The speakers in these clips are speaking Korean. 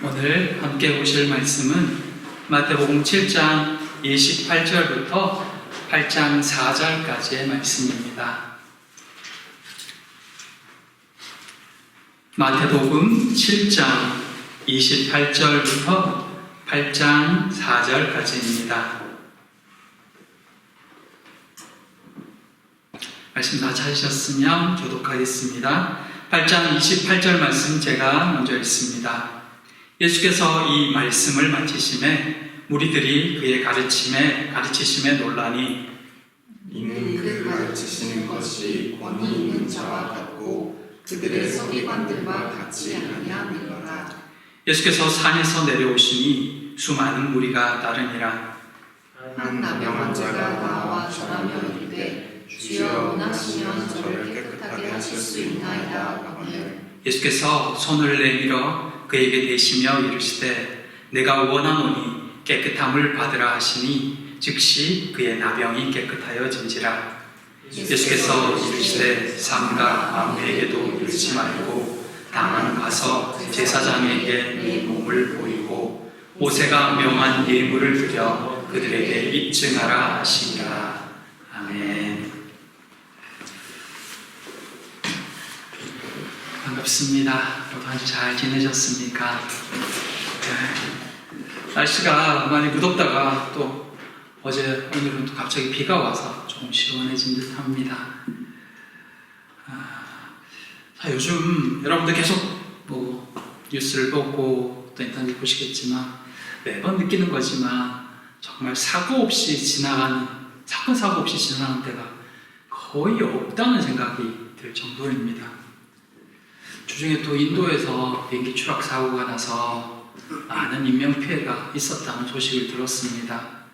오늘 함께 보실 말씀은 마태복음 7장 28절부터 8장 4절까지의 말씀입니다. 마태복음 7장 28절부터 8장 4절까지입니다. 말씀 다 찾으셨으면 교독하겠습니다. 8장 28절 말씀 제가 먼저 읽습니다. 예수께서 이 말씀을 마치심에 무리들이 그의 가르치심에 놀라니 이는 그 가르치시는 것이 권위 있는 자와 같고 그들의 서기관들과 같이 아니함이로라. 예수께서 산에서 내려오시니 수많은 무리가 따르니라. 한 나병한 자가 나와 절하며 이르되 주여 원하시면 저를 깨끗하게 하실 수 있나이다 하거늘 예수께서 손을 내밀어 그에게 대시며 이르시되 내가 원하노니 깨끗함을 받으라 하시니 즉시 그의 나병이 깨끗하여진지라. 예수께서 이르시되 삼가 아무에게도 이르지 말고 다만 가서 제사장에게 네 몸을 보이고 모세가 명한 예물을 드려 그들에게 입증하라 하시니라. 아멘. 반갑습니다. 여러분 한 주 잘 지내셨습니까? 날씨가 많이 무덥다가 또 어제 오늘은 또 갑자기 비가 와서 조금 시원해진 듯 합니다. 요즘 여러분들 계속 뭐 뉴스를 보고 또 인터넷 보시겠지만 매번 느끼는 거지만 정말 사고 없이 지나가는 때가 거의 없다는 생각이 들 정도입니다. 주중에 또 인도에서 비행기 추락 사고가 나서 많은 인명피해가 있었다는 소식을 들었습니다.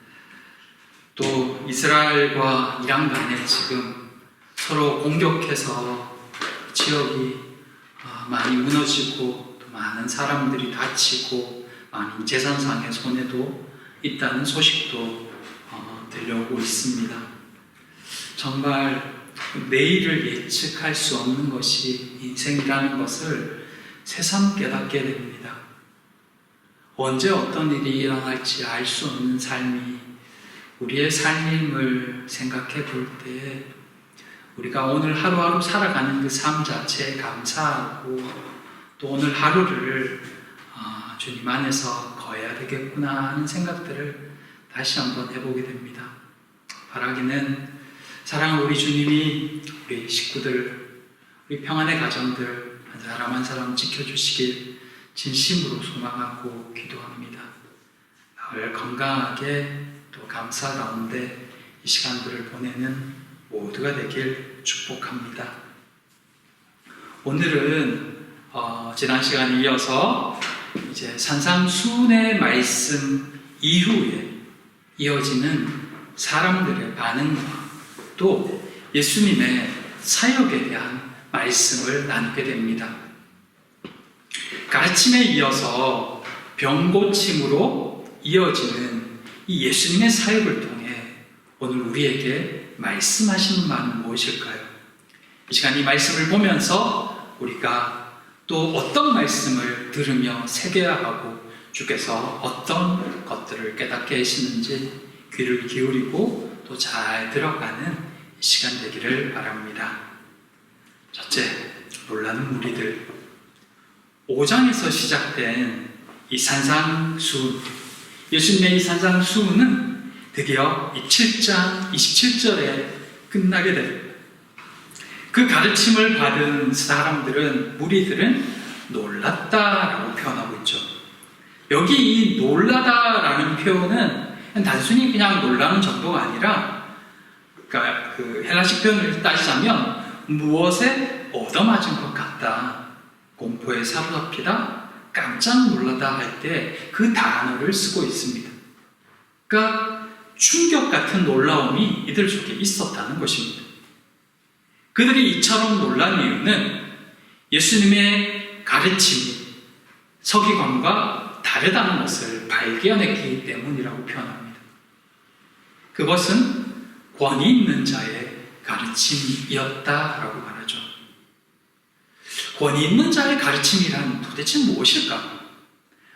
또 이스라엘과 이란 간에 지금 서로 공격해서 지역이 많이 무너지고 또 많은 사람들이 다치고 많은 재산상의 손해도 있다는 소식도 들려오고 있습니다. 정말 내일을 예측할 수 없는 것이 인생이라는 것을 새삼 깨닫게 됩니다. 언제 어떤 일이 일어날지 알 수 없는 삶이 우리의 삶임을 생각해 볼 때 우리가 오늘 하루하루 살아가는 그 삶 자체에 감사하고 또 오늘 하루를 주님 안에서 거해야 되겠구나 하는 생각들을 다시 한번 해보게 됩니다. 바라기는 사랑하는 우리 주님이 우리 식구들, 우리 평안의 가정들 한 사람 한 사람 지켜주시길 진심으로 소망하고 기도합니다. 늘 건강하게 또 감사 가운데 이 시간들을 보내는 모두가 되길 축복합니다. 오늘은 지난 시간에 이어서 이제 산상수훈의 말씀 이후에 이어지는 사람들의 반응과 또 예수님의 사역에 대한 말씀을 나누게 됩니다. 가르침에 이어서 병고침으로 이어지는 이 예수님의 사역을 통해 오늘 우리에게 말씀하시는 말은 무엇일까요? 이 시간 이 말씀을 보면서 우리가 또 어떤 말씀을 들으며 새겨야 하고 주께서 어떤 것들을 깨닫게 하시는지 귀를 기울이고 또 잘 들어가는 이 시간 되기를 바랍니다. 첫째, 놀라는 무리들. 5장에서 시작된 이 산상수훈, 예수님의 이 산상수훈은 드디어 이 7장 27절에 끝나게 됩니다. 그 가르침을 받은 사람들은, 무리들은 놀랐다라고 표현하고 있죠. 여기 이 놀라다라는 표현은 단순히 그냥 놀라는 정도가 아니라, 그러니까 그 헬라식 표현을 따지자면 무엇에 얻어맞은 것 같다, 공포에 사로잡히다, 깜짝 놀라다 할 때 그 단어를 쓰고 있습니다. 그러니까 충격 같은 놀라움이 이들 속에 있었다는 것입니다. 그들이 이처럼 놀란 이유는 예수님의 가르침이 서기관과 다르다는 것을 발견했기 때문이라고 표현합니다. 그것은 권위 있는 자의 가르침이었다라고 말하죠. 권위 있는 자의 가르침이란 도대체 무엇일까?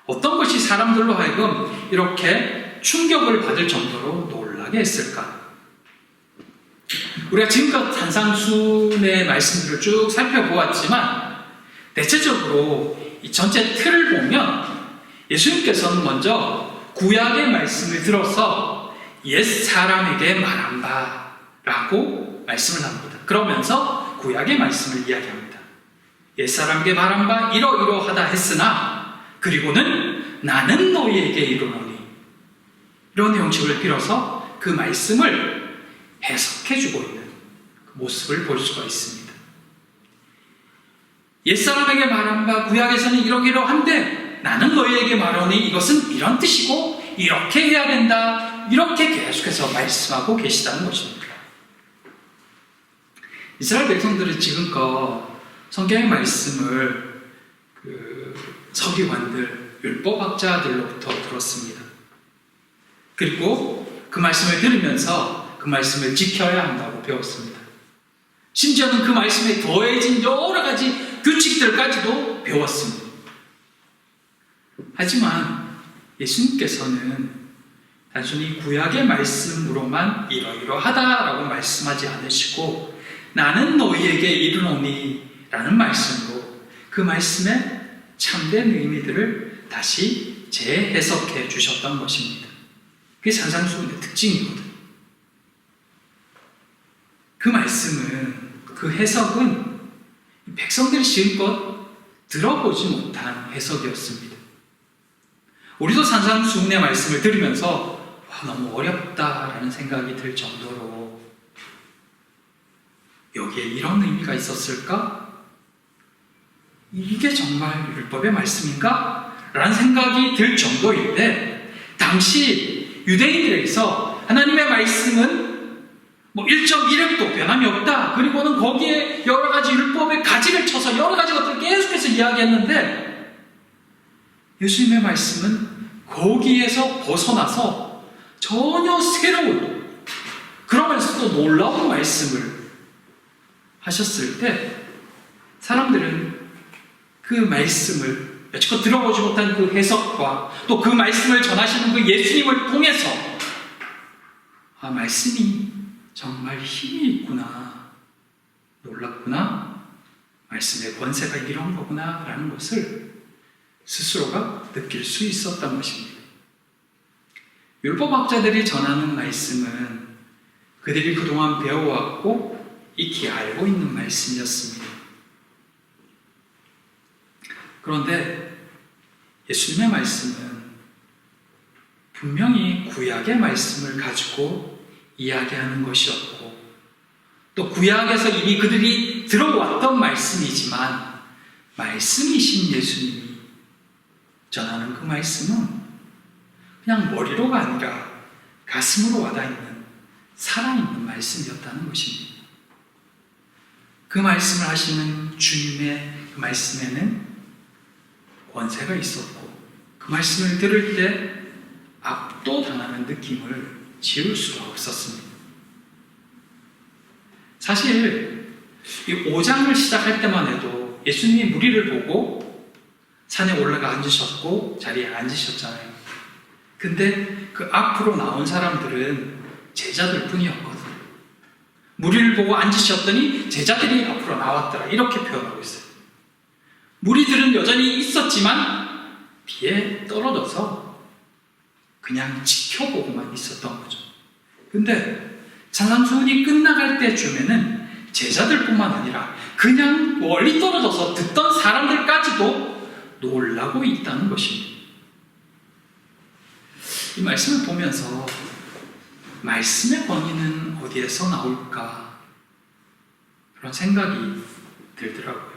어떤 것이 사람들로 하여금 이렇게 충격을 받을 정도로 놀라게 했을까? 우리가 지금껏 산상수훈의 말씀들을 쭉 살펴보았지만 대체적으로 이 전체 틀을 보면 예수님께서는 먼저 구약의 말씀을 들어서 옛 사람에게 말한 바라고 말씀을 합니다. 그러면서 구약의 말씀을 이야기합니다. 옛 사람에게 말한 바 이러이러하다 했으나 그리고는 나는 너희에게 이르노니, 이런 형식을 빌어서 그 말씀을 해석해주고 있는 그 모습을 볼 수가 있습니다. 옛사람에게 말한 바 구약에서는 이러이러한데 나는 너희에게 말하니 이것은 이런 뜻이고 이렇게 해야 된다, 이렇게 계속해서 말씀하고 계시다는 것입니다. 이스라엘 백성들은 지금껏 성경의 말씀을 서기관들, 율법학자들로부터 들었습니다. 그리고 그 말씀을 들으면서 그 말씀을 지켜야 한다고 배웠습니다. 심지어는 그 말씀에 더해진 여러 가지 규칙들까지도 배웠습니다. 하지만 예수님께서는 단순히 구약의 말씀으로만 이러이러하다라고 말씀하지 않으시고 나는 너희에게 이르노니 라는 말씀으로 그 말씀의 참된 의미들을 다시 재해석해 주셨던 것입니다. 그게 산상수훈의 특징이거든요. 그 말씀은, 그 해석은 백성들이 지금껏 들어보지 못한 해석이었습니다. 우리도 산상수훈의 말씀을 들으면서 너무 어렵다라는 생각이 들 정도로 여기에 이런 의미가 있었을까? 이게 정말 율법의 말씀인가? 라는 생각이 들 정도인데 당시 유대인들에게서 하나님의 말씀은 1.1획도 변함이 없다. 그리고는 거기에 여러 가지 율법의 가지를 쳐서 여러 가지 것들을 계속해서 이야기했는데 예수님의 말씀은 거기에서 벗어나서 전혀 새로운, 그러면서도 놀라운 말씀을 하셨을 때 사람들은 그 말씀을 여지껏 들어보지 못한 그 해석과 또 그 말씀을 전하시는 그 예수님을 통해서 말씀이 정말 힘이 있구나, 놀랍구나, 말씀의 권세가 이런 거구나 라는 것을 스스로가 느낄 수 있었던 것입니다. 율법학자들이 전하는 말씀은 그들이 그동안 배워왔고 익히 알고 있는 말씀이었습니다. 그런데 예수님의 말씀은 분명히 구약의 말씀을 가지고 이야기하는 것이었고 또 구약에서 이미 그들이 들어왔던 말씀이지만 말씀이신 예수님이 전하는 그 말씀은 그냥 머리로가 아니라 가슴으로 와닿는 살아있는 말씀이었다는 것입니다. 그 말씀을 하시는 주님의 그 말씀에는 권세가 있었고 그 말씀을 들을 때 압도당하는 느낌을 지울 수가 없었습니다. 사실 이 5장을 시작할 때만 해도 예수님이 무리를 보고 산에 올라가 앉으셨고 자리에 앉으셨잖아요. 근데 그 앞으로 나온 사람들은 제자들 뿐이었거든요. 무리를 보고 앉으셨더니 제자들이 앞으로 나왔더라, 이렇게 표현하고 있어요. 무리들은 여전히 있었지만 뒤에 떨어져서 그냥 지켜보고만 있었던 거죠. 근데 산상수훈이 끝나갈 때쯤에는 제자들뿐만 아니라 그냥 멀리 떨어져서 듣던 사람들까지도 놀라고 있다는 것입니다. 이 말씀을 보면서 말씀의 권위는 어디에서 나올까? 그런 생각이 들더라고요.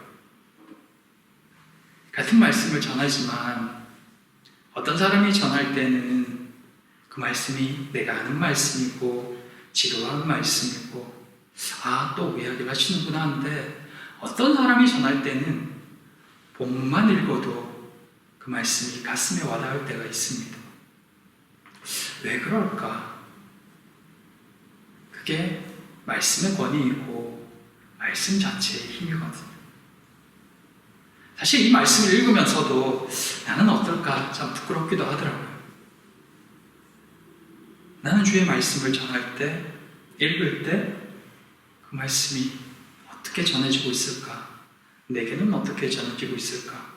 같은 말씀을 전하지만 어떤 사람이 전할 때는 그 말씀이 내가 아는 말씀이고 지루한 말씀이고 또 이야기를 하시는구나 하는데 어떤 사람이 전할 때는 본문만 읽어도 그 말씀이 가슴에 와닿을 때가 있습니다. 왜 그럴까? 그게 말씀의 권위이고 말씀 자체의 힘이거든요. 사실 이 말씀을 읽으면서도 나는 어떨까 참 부끄럽기도 하더라고요. 나는 주의 말씀을 전할 때, 읽을 때 그 말씀이 어떻게 전해지고 있을까? 내게는 어떻게 전해지고 있을까?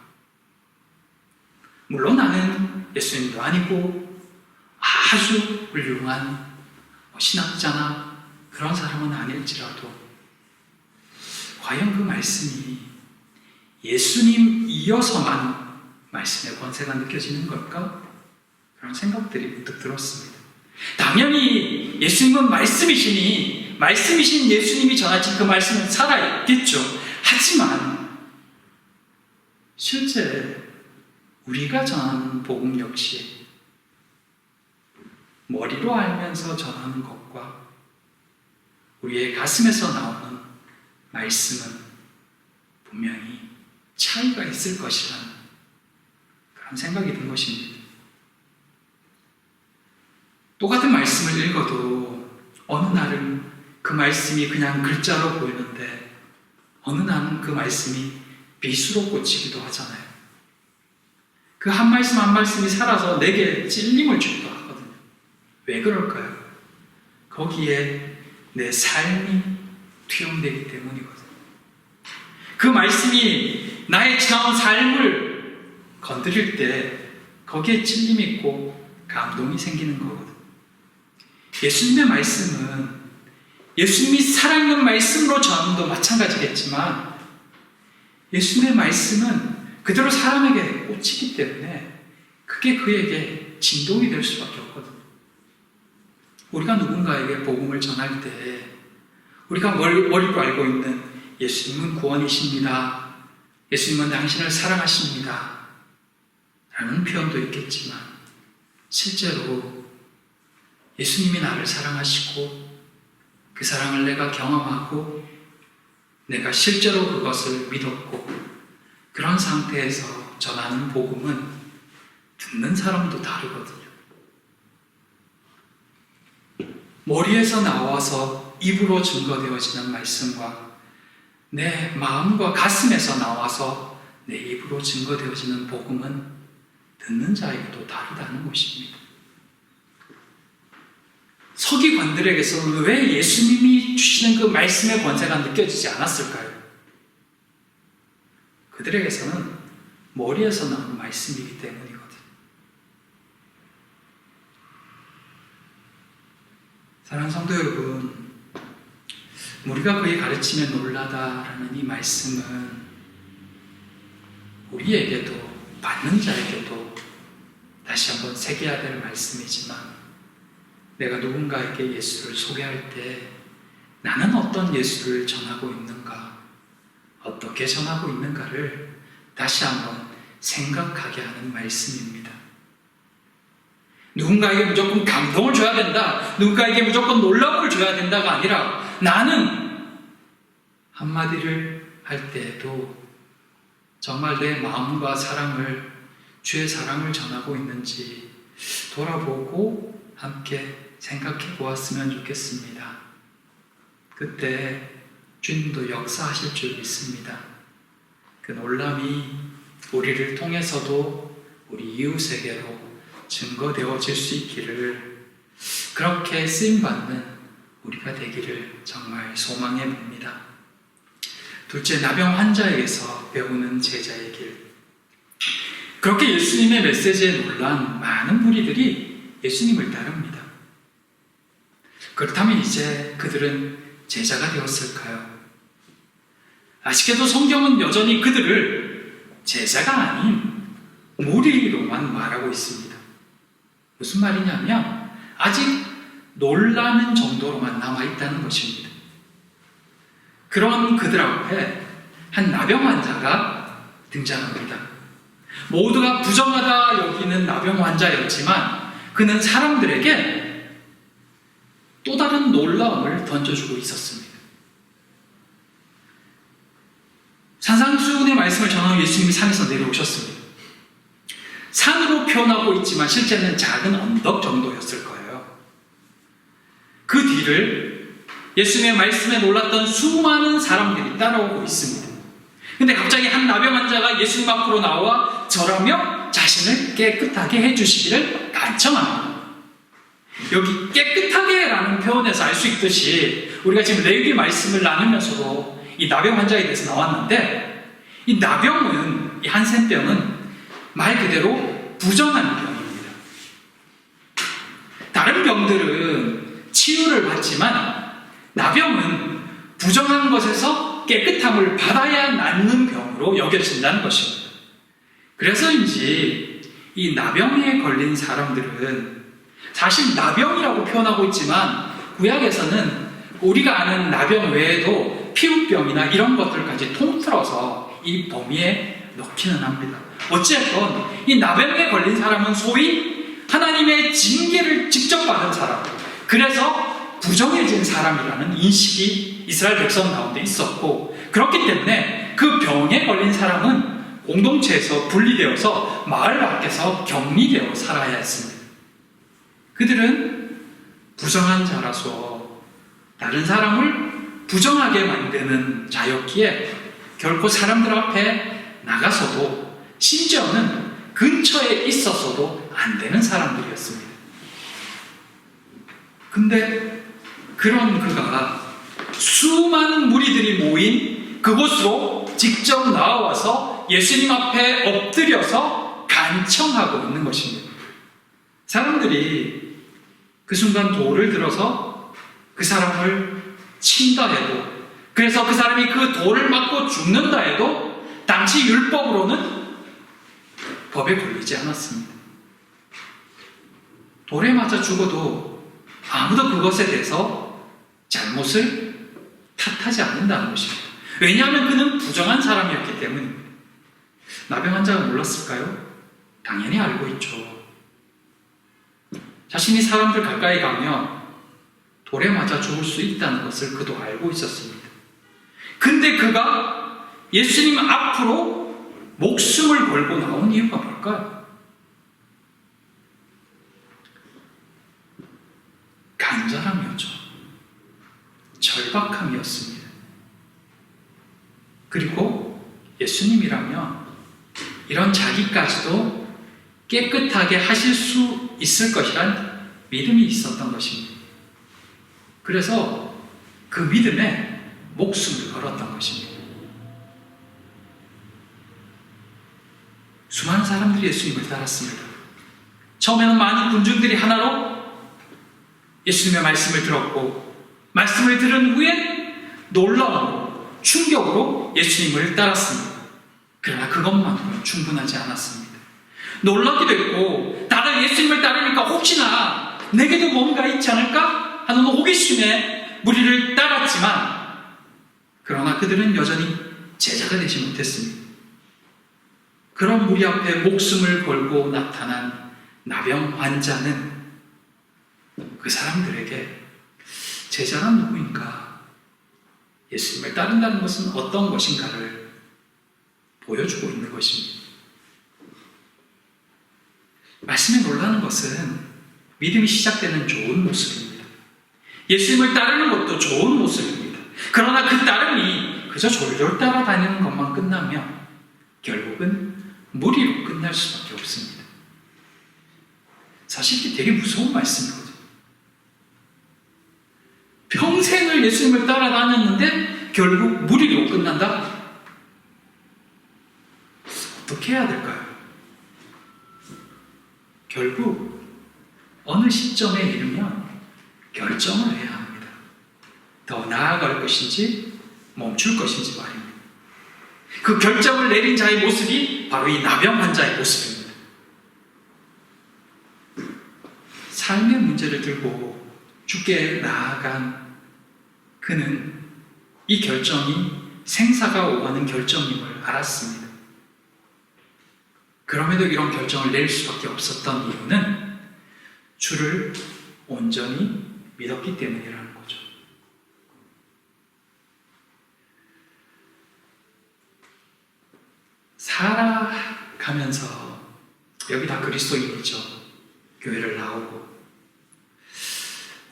물론 나는 예수님도 아니고 아주 훌륭한 신학자나 그런 사람은 아닐지라도 과연 그 말씀이 예수님 이어서만 말씀의 권세가 느껴지는 걸까? 그런 생각들이 문득 들었습니다. 당연히 예수님은 말씀이시니 말씀이신 예수님이 전하신 그 말씀은 살아있겠죠. 하지만 실제 우리가 전하는 복음 역시 머리로 알면서 전하는 것과 우리의 가슴에서 나오는 말씀은 분명히 차이가 있을 것이라는 그런 생각이 든 것입니다. 똑같은 말씀을 읽어도 어느 날은 그 말씀이 그냥 글자로 보이는데 어느 날은 그 말씀이 빛으로 꽂히기도 하잖아요. 그 한 말씀 한 말씀이 살아서 내게 찔림을 주기도 하거든요. 왜 그럴까요? 거기에 내 삶이 투영되기 때문이거든요. 그 말씀이 나의 지나온 삶을 건드릴 때 거기에 찔림이 있고 감동이 생기는 거거든요. 예수님의 말씀은 예수님이 살아있는 말씀으로 전함도 마찬가지겠지만 예수님의 말씀은 그대로 사람에게 꽂히기 때문에 그게 그에게 진동이 될 수밖에 없거든요. 우리가 누군가에게 복음을 전할 때 우리가 머리로 알고 있는 예수님은 구원이십니다. 예수님은 당신을 사랑하십니다. 라는 표현도 있겠지만 실제로 예수님이 나를 사랑하시고 그 사랑을 내가 경험하고 내가 실제로 그것을 믿었고 그런 상태에서 전하는 복음은 듣는 사람도 다르거든요. 머리에서 나와서 입으로 증거되어지는 말씀과 내 마음과 가슴에서 나와서 내 입으로 증거되어지는 복음은 듣는 자에게도 다르다는 것입니다. 서기관들에게서는 왜 예수님이 주시는 그 말씀의 권세가 느껴지지 않았을까요? 그들에게서는 머리에서 나오는 말씀이기 때문이거든요. 사랑하는 성도 여러분, 우리가 그의 가르침에 놀라다라는 이 말씀은 우리에게도 받는 자에게도 다시 한번 새겨야 될 말씀이지만 내가 누군가에게 예수를 소개할 때 나는 어떤 예수를 전하고 있는가, 어떻게 전하고 있는가를 다시 한번 생각하게 하는 말씀입니다. 누군가에게 무조건 감동을 줘야 된다, 누군가에게 무조건 놀라움을 줘야 된다가 아니라 나는 한마디를 할 때에도 정말 내 마음과 사랑을, 주의 사랑을 전하고 있는지 돌아보고 함께 생각해 보았으면 좋겠습니다. 그때 주님도 역사하실 줄 믿습니다. 그 놀람이 우리를 통해서도 우리 이웃에게로 증거되어질 수 있기를, 그렇게 쓰임받는 우리가 되기를 정말 소망해 봅니다. 둘째, 나병 환자에게서 배우는 제자의 길. 그렇게 예수님의 메시지에 놀란 많은 무리들이 예수님을 따릅니다. 그렇다면 이제 그들은 제자가 되었을까요? 아쉽게도 성경은 여전히 그들을 제자가 아닌 무리로만 말하고 있습니다. 무슨 말이냐면 아직 놀라는 정도로만 남아있다는 것입니다. 그런 그들 앞에 한 나병 환자가 등장합니다. 모두가 부정하다 여기는 나병 환자였지만 그는 사람들에게 또 다른 놀라움을 던져주고 있었습니다. 산상수훈의 말씀을 전하고 예수님이 산에서 내려오셨습니다. 산으로 표현하고 있지만 실제는 작은 언덕 정도였을 거예요. 그 뒤를 예수님의 말씀에 놀랐던 수많은 사람들이 따라오고 있습니다. 근데 갑자기 한 나병 환자가 예수님 앞으로 나와 절하며 자신을 깨끗하게 해주시기를 간청합니다. 여기 깨끗하게라는 표현에서 알 수 있듯이 우리가 지금 레위기 말씀을 나누면서도 이 나병 환자에 대해서 나왔는데, 이 나병은, 이 한센병은 말 그대로 부정한 병입니다. 다른 병들은 치유를 받지만 나병은 부정한 것에서 깨끗함을 받아야 낫는 병으로 여겨진다는 것입니다. 그래서인지 이 나병에 걸린 사람들은 사실 나병이라고 표현하고 있지만 구약에서는 우리가 아는 나병 외에도 피부병이나 이런 것들까지 통틀어서 이 범위에 넣기는 합니다. 어쨌든 이 나병에 걸린 사람은 소위 하나님의 징계를 직접 받은 사람, 그래서 부정해진 사람이라는 인식이 이스라엘 백성 가운데 있었고, 그렇기 때문에 그 병에 걸린 사람은 공동체에서 분리되어서 마을 밖에서 격리되어 살아야 했습니다. 그들은 부정한 자라서 다른 사람을 부정하게 만드는 자였기에 결코 사람들 앞에 나가서도, 심지어는 근처에 있어서도 안 되는 사람들이었습니다. 근데 그런 그가 수많은 무리들이 모인 그곳으로 직접 나와서 예수님 앞에 엎드려서 간청하고 있는 것입니다. 사람들이 그 순간 돌을 들어서 그 사람을 친다 해도, 그래서 그 사람이 그 돌을 맞고 죽는다 해도 당시 율법으로는 법에 걸리지 않았습니다. 돌에 맞아 죽어도 아무도 그것에 대해서 잘못을 탓하지 않는다는 것입니다. 왜냐하면 그는 부정한 사람이었기 때문입니다. 나병 환자가 몰랐을까요? 당연히 알고 있죠. 자신이 사람들 가까이 가면 돌에 맞아 죽을 수 있다는 것을 그도 알고 있었습니다. 근데 그가 예수님 앞으로 목숨을 걸고 나온 이유가 뭘까요? 간절함이었죠. 절박함이었습니다. 그리고 예수님이라면 이런 자기까지도 깨끗하게 하실 수 있을 것이란 믿음이 있었던 것입니다. 그래서 그 믿음에 목숨을 걸었던 것입니다. 수많은 사람들이 예수님을 따랐습니다. 처음에는 많은 군중들이 하나로 예수님의 말씀을 들었고, 말씀을 들은 후에 놀라움으로, 충격으로 예수님을 따랐습니다. 그러나 그것만으로는 충분하지 않았습니다. 놀라기도 했고, 다들 예수님을 따르니까 혹시나 내게도 뭔가 있지 않을까 하는 호기심에 무리를 따랐지만, 그러나 그들은 여전히 제자가 되지 못했습니다. 그런 무리 앞에 목숨을 걸고 나타난 나병 환자는 그 사람들에게 제자란 누구인가, 예수님을 따른다는 것은 어떤 것인가를 보여주고 있는 것입니다. 말씀에 놀라는 것은 믿음이 시작되는 좋은 모습입니다. 예수님을 따르는 것도 좋은 모습입니다. 그러나 그 따름이 그저 졸졸 따라다니는 것만 끝나면 결국은 무리로 끝날 수밖에 없습니다. 사실 이게 되게 무서운 말씀이거든요. 평생을 예수님을 따라다녔는데 결국 무리로 끝난다? 어떻게 해야 될까요? 결국 어느 시점에 이르면 결정을 해야 합니다. 더 나아갈 것인지 멈출 것인지 말입니다. 그 결정을 내린 자의 모습이 바로 이 나병 환자의 모습입니다. 삶의 문제를 들고 주께 나아간 그는 이 결정이 생사가 오가는 결정임을 알았습니다. 그럼에도 이런 결정을 낼 수밖에 없었던 이유는 주를 온전히 믿었기 때문이라는 거죠. 살아가면서 여기 다 그리스도인이죠. 교회를 나오고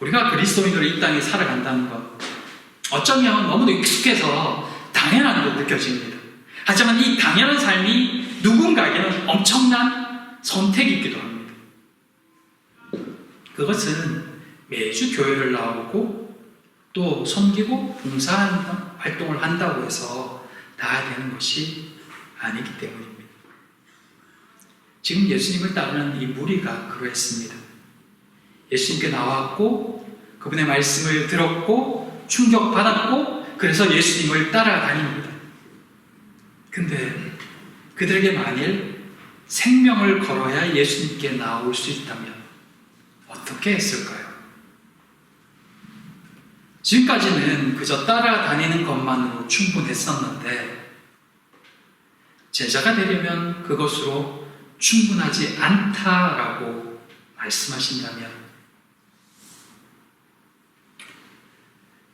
우리가 그리스도인으로 이 땅에 살아간다는 것, 어쩌면 너무도 익숙해서 당연한 것 느껴집니다. 하지만 이 당연한 삶이 누군가에게는 엄청난 선택이기도 합니다. 그것은 매주 교회를 나오고 또 섬기고 봉사하는 활동을 한다고 해서 다 되는 것이 아니기 때문입니다. 지금 예수님을 따르는 이 무리가 그러했습니다. 예수님께 나왔고 그분의 말씀을 들었고 충격받았고 그래서 예수님을 따라다닙니다. 근데 그들에게 만일 생명을 걸어야 예수님께 나올 수 있다면 어떻게 했을까요? 지금까지는 그저 따라다니는 것만으로 충분했었는데 제자가 되려면 그것으로 충분하지 않다라고 말씀하신다면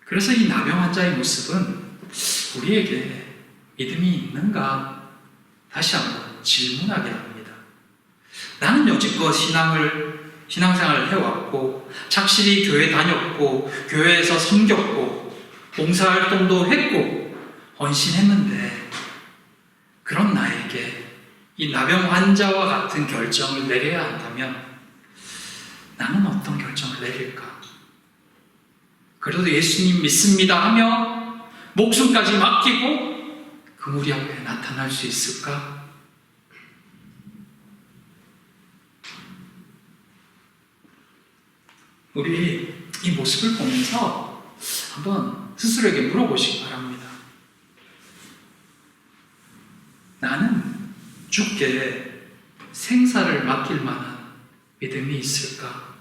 그래서 이 나병 환자의 모습은 우리에게 믿음이 있는가 다시 한번 질문하게 합니다. 나는 여지껏 신앙생활을 해왔고 착실히 교회 다녔고 교회에서 섬겼고 봉사활동도 했고 헌신했는데 그런 나에게 이 나병 환자와 같은 결정을 내려야 한다면 나는 어떤 결정을 내릴까? 그래도 예수님 믿습니다 하며 목숨까지 맡기고 그 무리 앞에 나타날 수 있을까? 우리 이 모습을 보면서 한번 스스로에게 물어보시기 바랍니다. 나는 주께 생사를 맡길 만한 믿음이 있을까?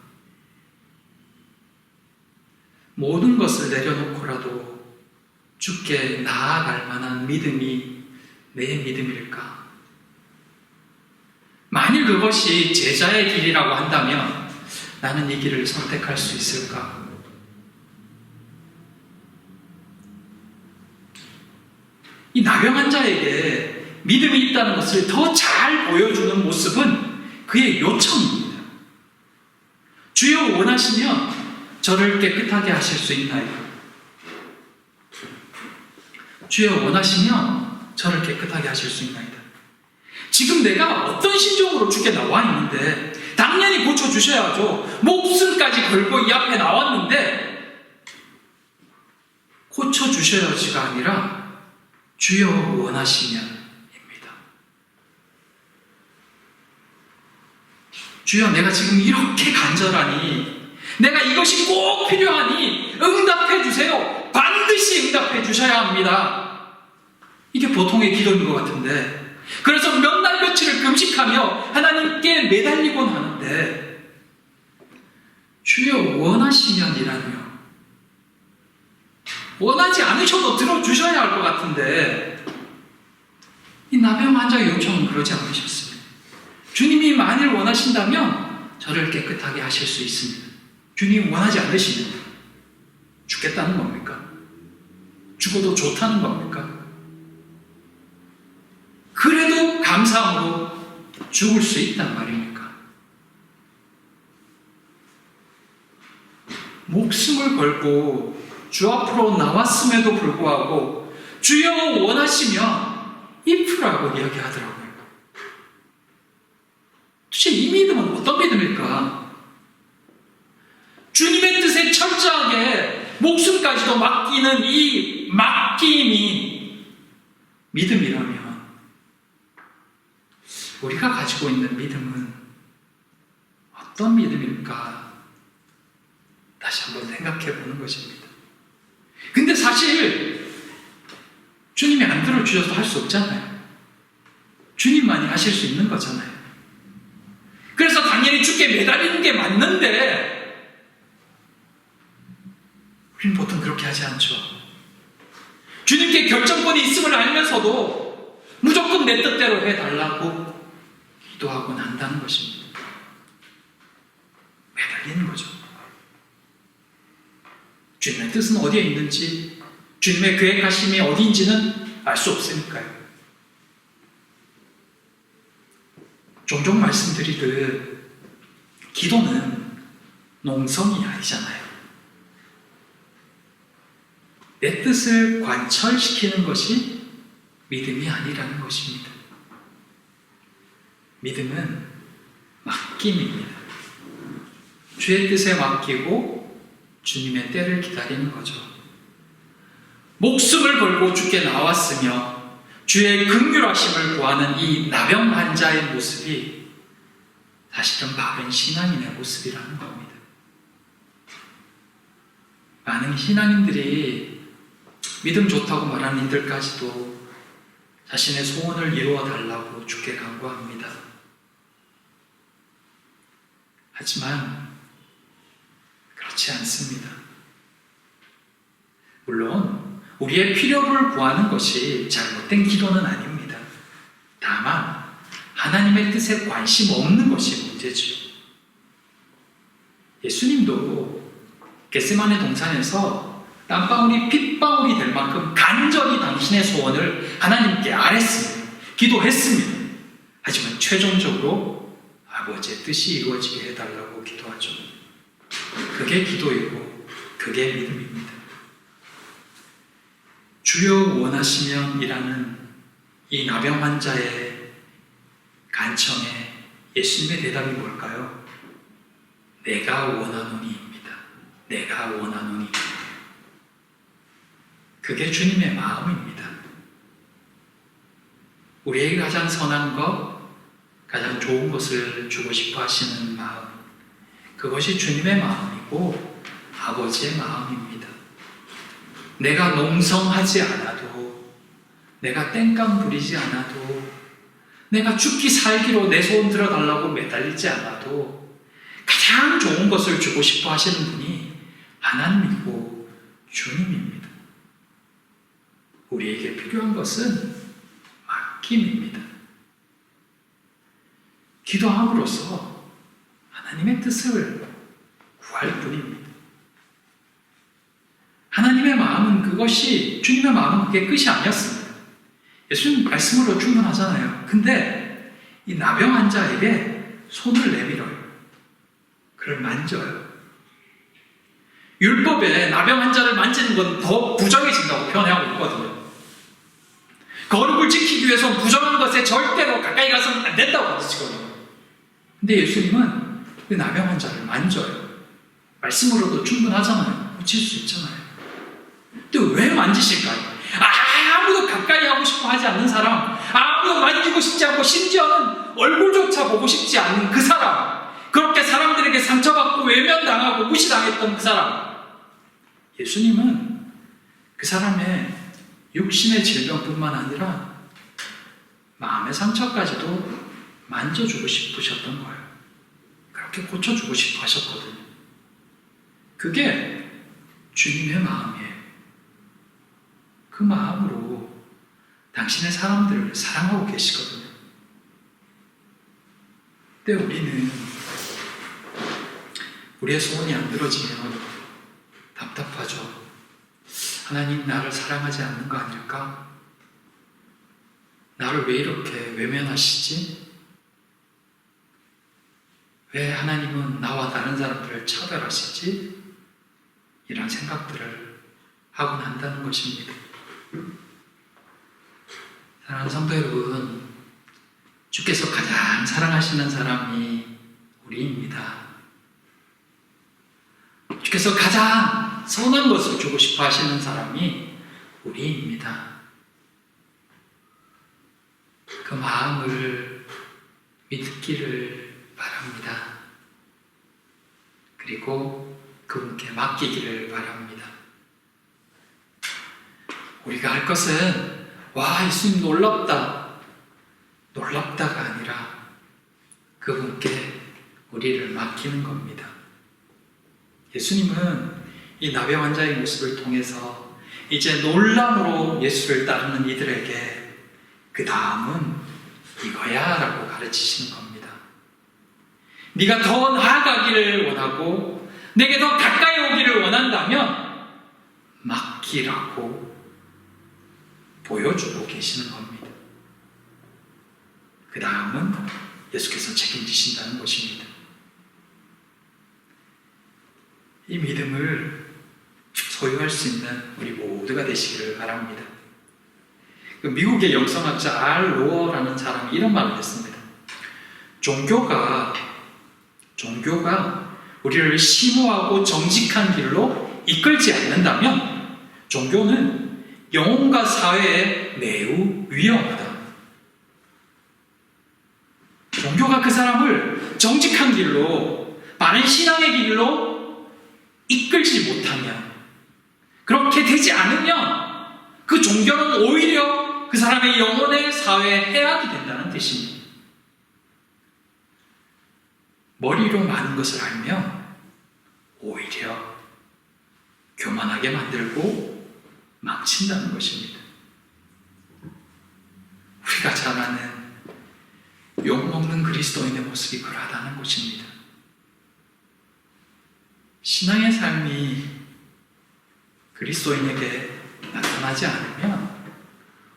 모든 것을 내려놓고라도 주께 나아갈 만한 믿음이 내 믿음일까? 만일 그것이 제자의 길이라고 한다면 나는 이 길을 선택할 수 있을까? 이 나병 환자에게 믿음이 있다는 것을 더 잘 보여주는 모습은 그의 요청입니다. 주여 원하시면 저를 깨끗하게 하실 수 있나요? 주여 원하시면 저를 깨끗하게 하실 수 있나이다. 지금 내가 어떤 심정으로 주께 나와 있는데 당연히 고쳐주셔야죠. 목숨까지 걸고 이 앞에 나왔는데 고쳐주셔야지가 아니라 주여 원하시면 주여 내가 지금 이렇게 간절하니 내가 이것이 꼭 필요하니 응답해 주세요. 반드시 응답해 주셔야 합니다. 이게 보통의 기도인 것 같은데 그래서 몇 날 며칠을 금식하며 하나님께 매달리곤 하는데 주여 원하시면이라며 원하지 않으셔도 들어주셔야 할 것 같은데 이 나병 환자의 요청은 그러지 않으셨습니다. 주님이 만일 원하신다면 저를 깨끗하게 하실 수 있습니다. 주님이 원하지 않으시면 죽겠다는 겁니까? 죽어도 좋다는 겁니까? 그래도 감사함으로 죽을 수 있단 말입니까? 목숨을 걸고 주 앞으로 나왔음에도 불구하고 주여 원하시면 if라고 이야기하더라고요. 도대체 이 믿음은 어떤 믿음일까? 주님의 뜻에 철저하게 목숨까지도 맡기는 이 맡김이 믿음이라면 우리가 가지고 있는 믿음은 어떤 믿음일까? 다시 한번 생각해 보는 것입니다. 근데 사실 주님이 안 들어주셔도 할 수 없잖아요. 주님만이 하실 수 있는 거잖아요. 그래서 당연히 주께 매달리는 게 맞는데 우리는 보통 그렇게 하지 않죠. 주님께 결정권이 있음을 알면서도 무조건 내 뜻대로 해달라고 기도하곤 한다는 것입니다. 매달리는 거죠. 주님의 뜻은 어디에 있는지 주님의 계획하심이 어디인지는 알 수 없으니까요. 종종 말씀드리듯 기도는 농성이 아니잖아요. 내 뜻을 관철시키는 것이 믿음이 아니라는 것입니다. 믿음은 맡김입니다. 주의 뜻에 맡기고 주님의 때를 기다리는 거죠. 목숨을 걸고 주께 나왔으며 주의 긍휼하심을 구하는 이 나병 환자의 모습이 사실은 바른 신앙인의 모습이라는 겁니다. 많은 신앙인들이 믿음 좋다고 말하는 이들까지도 자신의 소원을 이루어 달라고 주께 간구합니다. 하지만 그렇지 않습니다. 물론 우리의 필요를 구하는 것이 잘못된 기도는 아닙니다. 다만 하나님의 뜻에 관심 없는 것이 문제죠. 예수님도 겟세마네 동산에서 땀방울이 핏방울이 될 만큼 간절히 당신의 소원을 하나님께 아뢰습니다. 기도했습니다. 하지만 최종적으로 아버지의 뜻이 이루어지게 해달라고 기도하죠. 그게 기도이고 그게 믿음입니다. 주여 원하시면 이라는 이 나병 환자의 간청에 예수님의 대답이 뭘까요? 내가 원하노니입니다. 내가 원하노니. 그게 주님의 마음입니다. 우리에게 가장 선한 것, 가장 좋은 것을 주고 싶어 하시는 마음, 그것이 주님의 마음이고 아버지의 마음입니다. 내가 농성하지 않아도, 내가 땡깡 부리지 않아도, 내가 죽기 살기로 내 소원 들어달라고 매달리지 않아도 가장 좋은 것을 주고 싶어 하시는 분이 하나님이고 주님입니다. 우리에게 필요한 것은 맡김입니다. 기도함으로써 하나님의 뜻을 구할 뿐입니다. 하나님의 마음은 그것이, 주님의 마음은 그게 끝이 아니었습니다. 예수님 말씀으로 충분하잖아요. 근데 이 나병 환자에게 손을 내밀어요. 그를 만져요. 율법에 나병 환자를 만지는 건 더 부정해진다고 표현하고 있거든요. 거룩을 지키기 위해서 부정한 것에 절대로 가까이 가서는 안 된다고 가르치거든요. 근데 예수님은 그 나병 환자를 만져요. 말씀으로도 충분하잖아요. 고칠 수 있잖아요. 근데 왜 만지실까요? 아무도 가까이 하고 싶어 하지 않는 사람, 아무도 만지고 싶지 않고 심지어는 얼굴조차 보고 싶지 않는 그 사람, 그렇게 사람들에게 상처받고 외면당하고 무시당했던 그 사람, 예수님은 그 사람의 육신의 질병뿐만 아니라 마음의 상처까지도 만져주고 싶으셨던 거예요. 그렇게 고쳐주고 싶어 하셨거든요. 그게 주님의 마음이에요. 그 마음으로 당신의 사람들을 사랑하고 계시거든요. 근데 우리는 우리의 소원이 안 들어지면 답답하죠. 하나님 나를 사랑하지 않는 거 아닐까? 나를 왜 이렇게 외면하시지? 왜 하나님은 나와 다른 사람들을 차별하시지? 이런 생각들을 하곤 한다는 것입니다. 사랑하는 성도 여러분, 주께서 가장 사랑하시는 사람이 우리입니다. 주께서 가장 선한 것을 주고 싶어 하시는 사람이 우리입니다. 그 마음을 믿기를 바랍니다. 그리고 그분께 맡기기를 바랍니다. 우리가 할 것은 와, 예수님 놀랍다, 놀랍다가 아니라 그분께 우리를 맡기는 겁니다. 예수님은 이 나병 환자의 모습을 통해서 이제 놀람으로 예수를 따르는 이들에게 그 다음은 이거야 라고 가르치시는 겁니다. 네가 더 나아가기를 원하고 내게 더 가까이 오기를 원한다면 맡기라고 보여주고 계시는 겁니다. 그 다음은 예수께서 책임지신다는 것입니다. 이 믿음을 소유할 수 있는 우리 모두가 되시기를 바랍니다. 미국의 영성학자 알 로어라는 사람이 이런 말을 했습니다. 종교가 우리를 심오하고 정직한 길로 이끌지 않는다면 종교는 영혼과 사회에 매우 위험하다. 종교가 그 사람을 정직한 길로, 바른 신앙의 길로 이끌지 못하면, 그렇게 되지 않으면 그 종교는 오히려 그 사람의 영혼의 사회에 해악이 된다는 뜻입니다. 머리로 많은 것을 알면 오히려 교만하게 만들고 망친다는 것입니다. 우리가 잘 아는 욕먹는 그리스도인의 모습이 그러하다는 것입니다. 신앙의 삶이 그리스도인에게 나타나지 않으면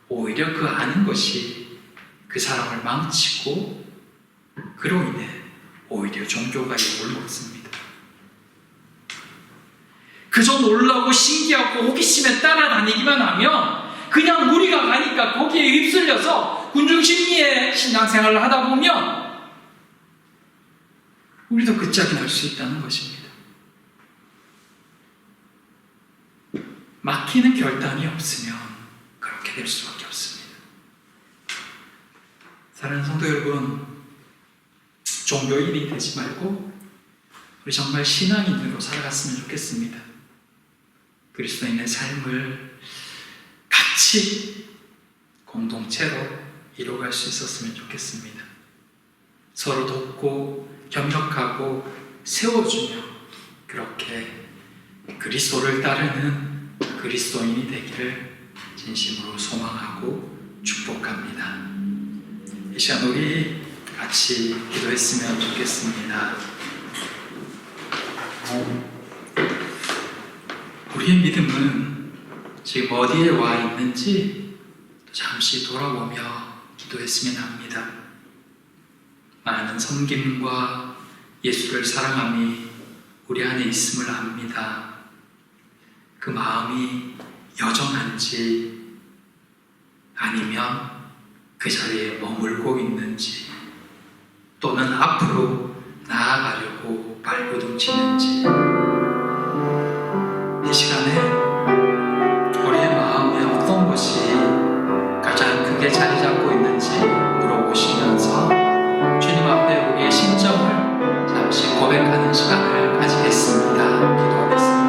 오히려 그 아는 것이 그 사람을 망치고 그로 인해 오히려 종교가 욕을 먹습니다. 그저 놀라고 신기하고 호기심에 따라다니기만 하면 그냥 무리가 가니까 거기에 휩쓸려서 군중심리의 신앙생활을 하다 보면 우리도 그 짝이 날 수 있다는 것입니다. 막히는 결단이 없으면 그렇게 될 수밖에 없습니다. 사랑하는 성도 여러분, 종교인이 되지 말고 우리 정말 신앙인으로 살아갔으면 좋겠습니다. 그리스도인의 삶을 같이 공동체로 이루어갈 수 있었으면 좋겠습니다. 서로 돕고 협력하고 세워주며 그렇게 그리스도를 따르는 그리스도인이 되기를 진심으로 소망하고 축복합니다. 이 시간 우리 같이 기도했으면 좋겠습니다. 우리의 믿음은 지금 어디에 와 있는지 잠시 돌아보며 기도했으면 합니다. 많은 섬김과 예수를 사랑함이 우리 안에 있음을 압니다. 그 마음이 여전한지 아니면 그 자리에 머물고 있는지 또는 앞으로 나아가려고 발버둥치는지 이 시간에 우리의 마음에 어떤 것이 가장 크게 자리 잡고 있는지 물어보시면서 주님 앞에 우리의 심정을 잠시 고백하는 시간을 가지겠습니다. 기도하겠습니다.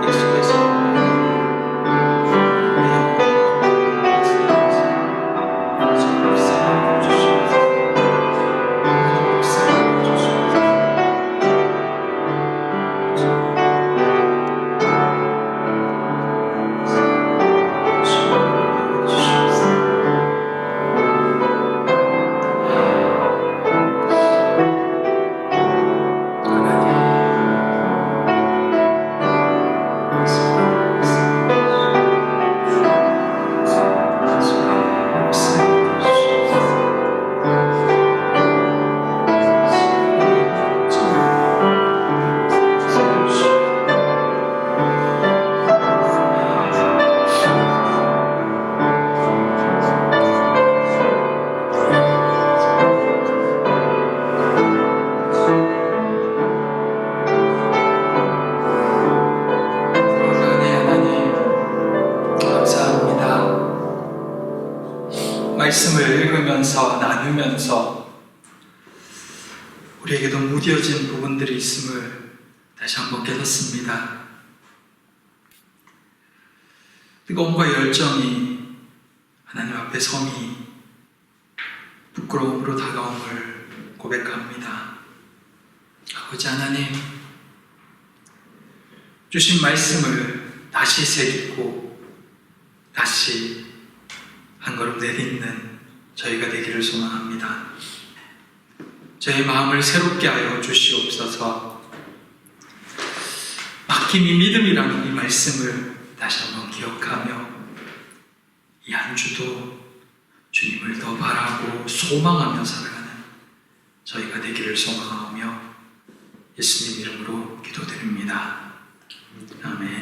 예수께서 말씀을 읽으면서 나누면서 우리에게도 무뎌진 부분들이 있음을 다시 한번 깨닫습니다. 뜨거움과 열정이 하나님 앞에 섬이 부끄러움으로 다가옴을 고백합니다. 아버지 하나님, 주신 말씀을 다시 새기고 다시 한 걸음 내딛는 저희가 되기를 소망합니다. 저희 마음을 새롭게 하여 주시옵소서. 막힘이 믿음이라는 이 말씀을 다시 한번 기억하며 이 한 주도 주님을 더 바라고 소망하며 살아가는 저희가 되기를 소망하며 예수님 이름으로 기도드립니다. 아멘.